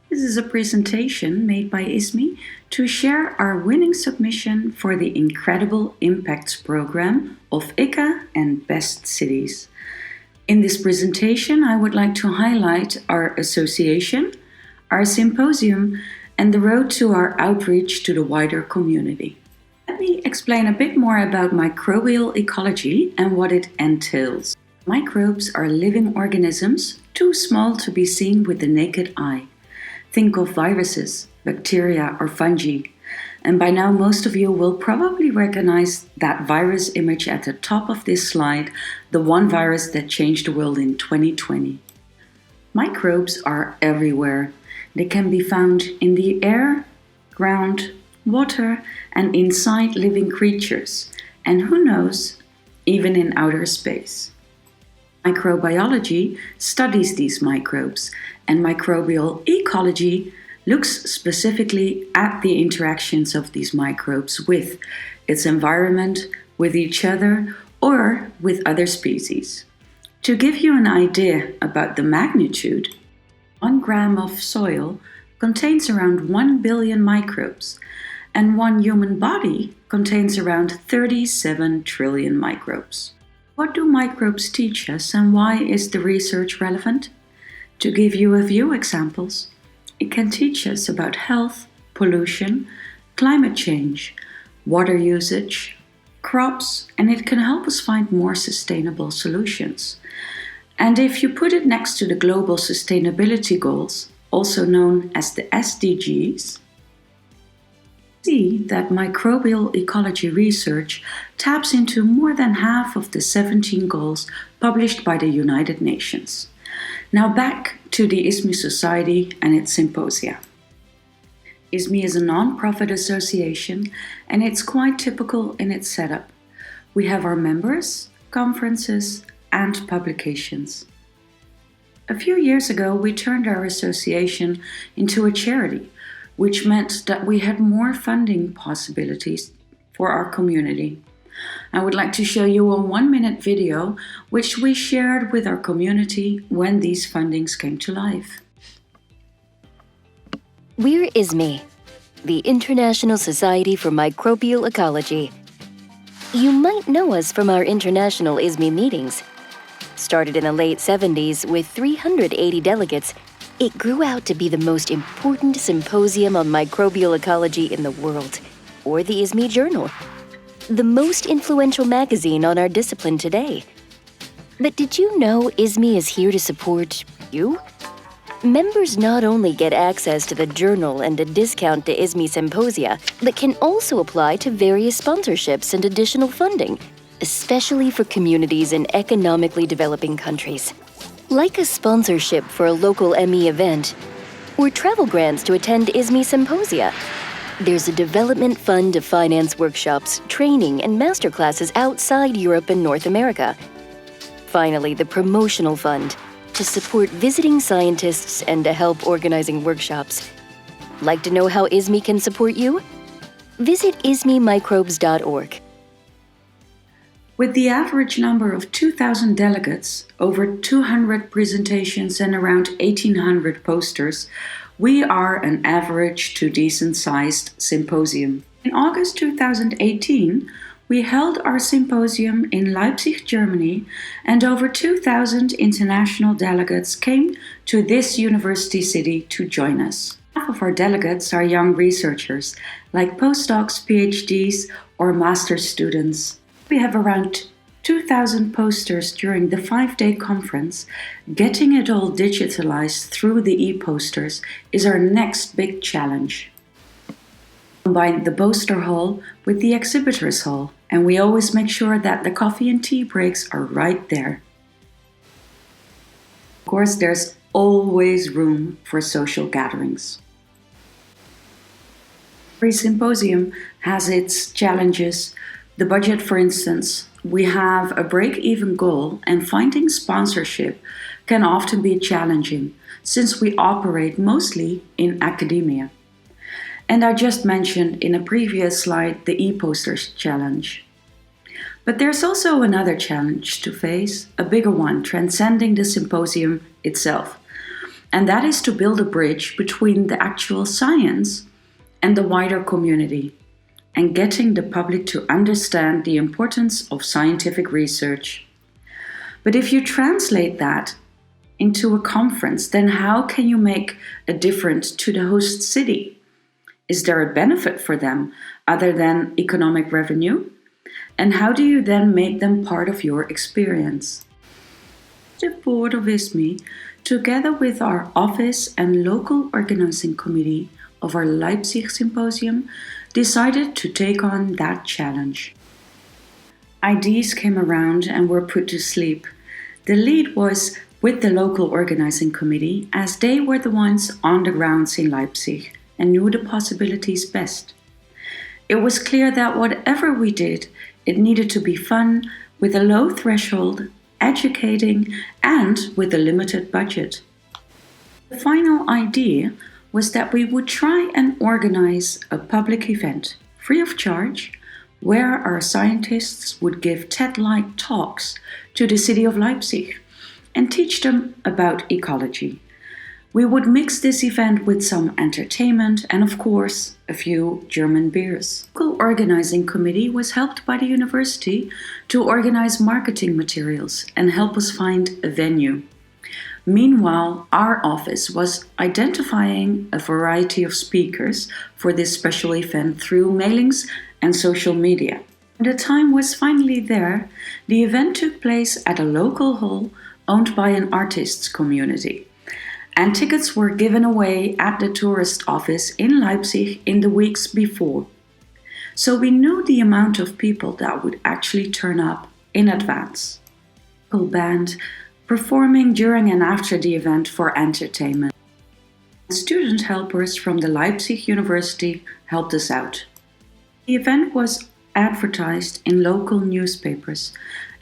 This is a presentation made by ISME to share our winning submission for the Incredible Impacts program of ICA and Best Cities. In this presentation, I would like to highlight our association, our symposium, and the road to our outreach to the wider community. Let me explain a bit more about microbial ecology and what it entails. Microbes are living organisms too small to be seen with the naked eye. Think of viruses, bacteria, or fungi. And by now, most of you will probably recognize that virus image at the top of this slide, the one virus that changed the world in 2020. Microbes are everywhere. They can be found in the air, ground, water, and inside living creatures. And who knows, even in outer space. Microbiology studies these microbes, and microbial ecology looks specifically at the interactions of these microbes with its environment, with each other, or with other species. To give you an idea about the magnitude, 1 gram of soil contains around 1 billion microbes, and one human body contains around 37 trillion microbes. What do microbes teach us, and why is the research relevant? To give you a few examples, it can teach us about health, pollution, climate change, water usage, crops, and it can help us find more sustainable solutions. And if you put it next to the Global Sustainability Goals, also known as the SDGs, see that microbial ecology research taps into more than half of the 17 goals published by the United Nations. Now back to the ISME Society and its symposia. ISME is a non-profit association and it's quite typical in its setup. We have our members, conferences, and publications. A few years ago, we turned our association into a charity, which meant that we had more funding possibilities for our community. I would like to show you a 1-minute video which we shared with our community when these fundings came to life. We're ISME, the International Society for Microbial Ecology. You might know us from our international ISME meetings. Started in the late 70s with 380 delegates, it grew out to be the most important symposium on microbial ecology in the world, or the ISME Journal, the most influential magazine on our discipline today. But did you know ISME is here to support you? Members not only get access to the journal and a discount to ISME symposia, but can also apply to various sponsorships and additional funding, especially for communities in economically developing countries. Like a sponsorship for a local ME event, or travel grants to attend ISME symposia. There's a development fund to finance workshops, training, and masterclasses outside Europe and North America. Finally, the promotional fund to support visiting scientists and to help organizing workshops. Like to know how ISME can support you? Visit ismemicrobes.org. With the average number of 2,000 delegates, over 200 presentations and around 1,800 posters, we are an average to decent-sized symposium. In August 2018, we held our symposium in Leipzig, Germany, and over 2,000 international delegates came to this university city to join us. Half of our delegates are young researchers, like postdocs, PhDs, or master's students. We have around 2,000 posters during the 5-day conference. Getting it all digitalized through the e-posters is our next big challenge. Combine the poster hall with the exhibitors hall, and we always make sure that the coffee and tea breaks are right there. Of course, there's always room for social gatherings. Every symposium has its challenges. The budget, for instance, we have a break-even goal, and finding sponsorship can often be challenging since we operate mostly in academia. And I just mentioned in a previous slide the e-posters challenge. But there's also another challenge to face, a bigger one, transcending the symposium itself. and that is to build a bridge between the actual science and the wider community, and getting the public to understand the importance of scientific research. But if you translate that into a conference, then how can you make a difference to the host city? Is there a benefit for them other than economic revenue? And how do you then make them part of your experience? The board of ISME, together with our office and local organizing committee of our Leipzig symposium, decided to take on that challenge. Ideas came around and were put to sleep. The lead was with the local organizing committee, as they were the ones on the grounds in Leipzig and knew the possibilities best. It was clear that whatever we did, it needed to be fun, with a low threshold, educating, and with a limited budget. The final idea was that we would try and organize a public event, free of charge, where our scientists would give TED-like talks to the city of Leipzig and teach them about ecology. We would mix this event with some entertainment and, of course, a few German beers. The local organizing committee was helped by the university to organize marketing materials and help us find a venue. Meanwhile, our office was identifying a variety of speakers for this special event through mailings and social media. When the time was finally there, the event took place at a local hall owned by an artists community, and tickets were given away at the tourist office in Leipzig in the weeks before. So we knew the amount of people that would actually turn up in advance. A band performing during and after the event for entertainment. Student helpers from the Leipzig University helped us out. The event was advertised in local newspapers,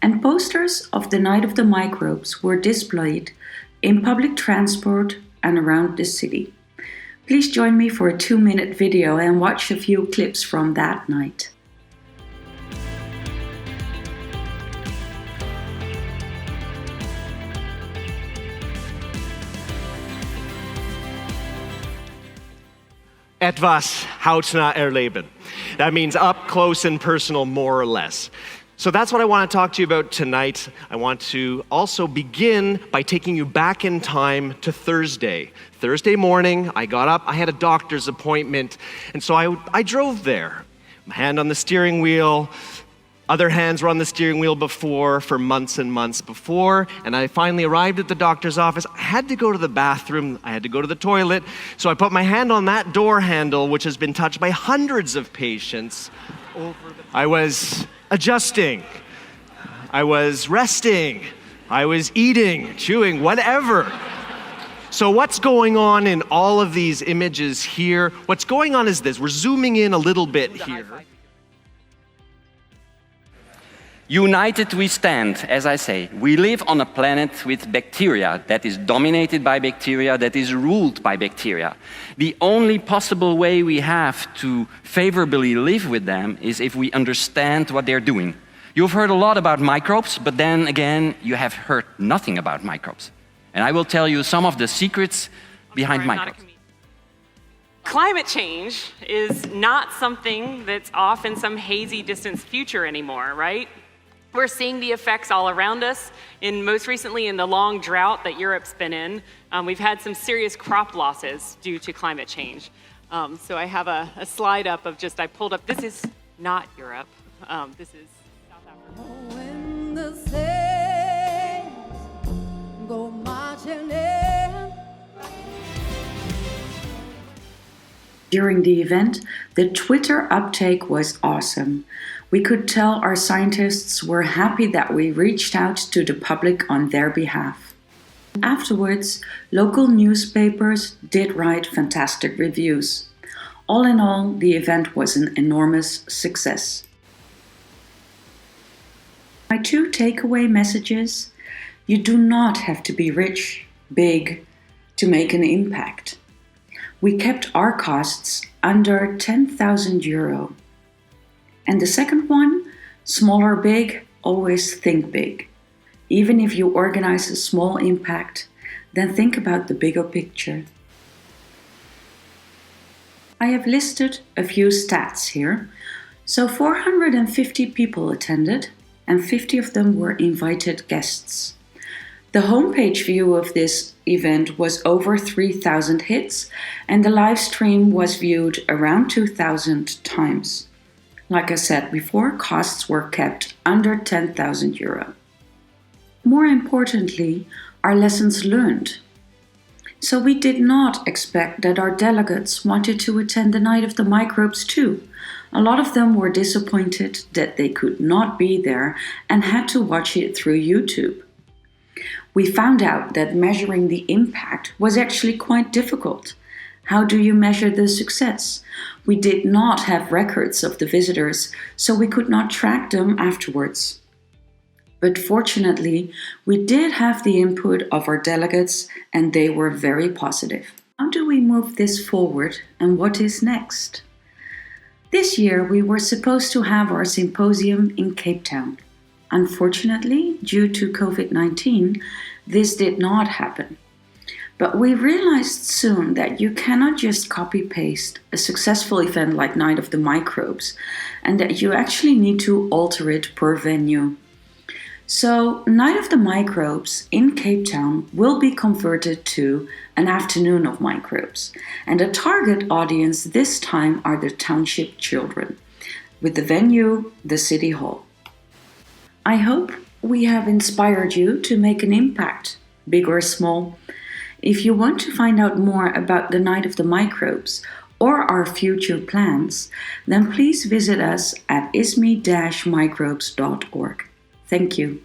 and posters of the Night of the Microbes were displayed in public transport and around the city. Please join me for a 2-minute video and watch a few clips from that night. Etwas hautnah erleben. That means up close and personal, more or less. So that's what I want to talk to you about tonight. I want to also begin by taking you back in time to Thursday. Thursday morning, I got up, I had a doctor's appointment, and so I drove there. My hand on the steering wheel, other hands were on the steering wheel before, for months and months before, and I finally arrived at the doctor's office. I had to go to the bathroom, I had to go to the toilet, so I put my hand on that door handle, which has been touched by hundreds of patients. I was adjusting, I was resting, I was eating, chewing, whatever. So what's going on in all of these images here? What's going on is this. We're zooming in a little bit here. United we stand, as I say. We live on a planet with bacteria that is dominated by bacteria, that is ruled by bacteria. The only possible way we have to favorably live with them is if we understand what they're doing. You've heard a lot about microbes, but then again, you have heard nothing about microbes. And I will tell you some of the secrets behind microbes. Climate change is not something that's off in some hazy, distant future anymore, right? We're seeing the effects all around us, most recently in the long drought that Europe's been in. We've had some serious crop losses due to climate change. So I have a slide up of I pulled up, this is not Europe, this is South Africa. When the saints go marching in. During the event, the Twitter uptake was awesome. We could tell our scientists were happy that we reached out to the public on their behalf. Afterwards, local newspapers did write fantastic reviews. All in all, the event was an enormous success. My 2 takeaway messages: you do not have to be rich, big, to make an impact. We kept our costs under 10,000 euro. And the second one, small or big, always think big. Even if you organize a small impact, then think about the bigger picture. I have listed a few stats here. So 450 people attended, and 50 of them were invited guests. The homepage view of this event was over 3,000 hits, and the live stream was viewed around 2,000 times. Like I said before, costs were kept under €10,000. More importantly, our lessons learned. So we did not expect that our delegates wanted to attend the Night of the Microbes too. A lot of them were disappointed that they could not be there and had to watch it through YouTube. We found out that measuring the impact was actually quite difficult. How do you measure the success? We did not have records of the visitors, so we could not track them afterwards. But fortunately, we did have the input of our delegates, and they were very positive. How do we move this forward, and what is next? This year, we were supposed to have our symposium in Cape Town. Unfortunately, due to COVID-19, this did not happen. But we realized soon that you cannot just copy-paste a successful event like Night of the Microbes, and that you actually need to alter it per venue. So, Night of the Microbes in Cape Town will be converted to an afternoon of microbes. And the target audience this time are the township children, with the venue, the City Hall. I hope we have inspired you to make an impact, big or small. If you want to find out more about the Night of the Microbes or our future plans, then please visit us at isme-microbes.org. Thank you.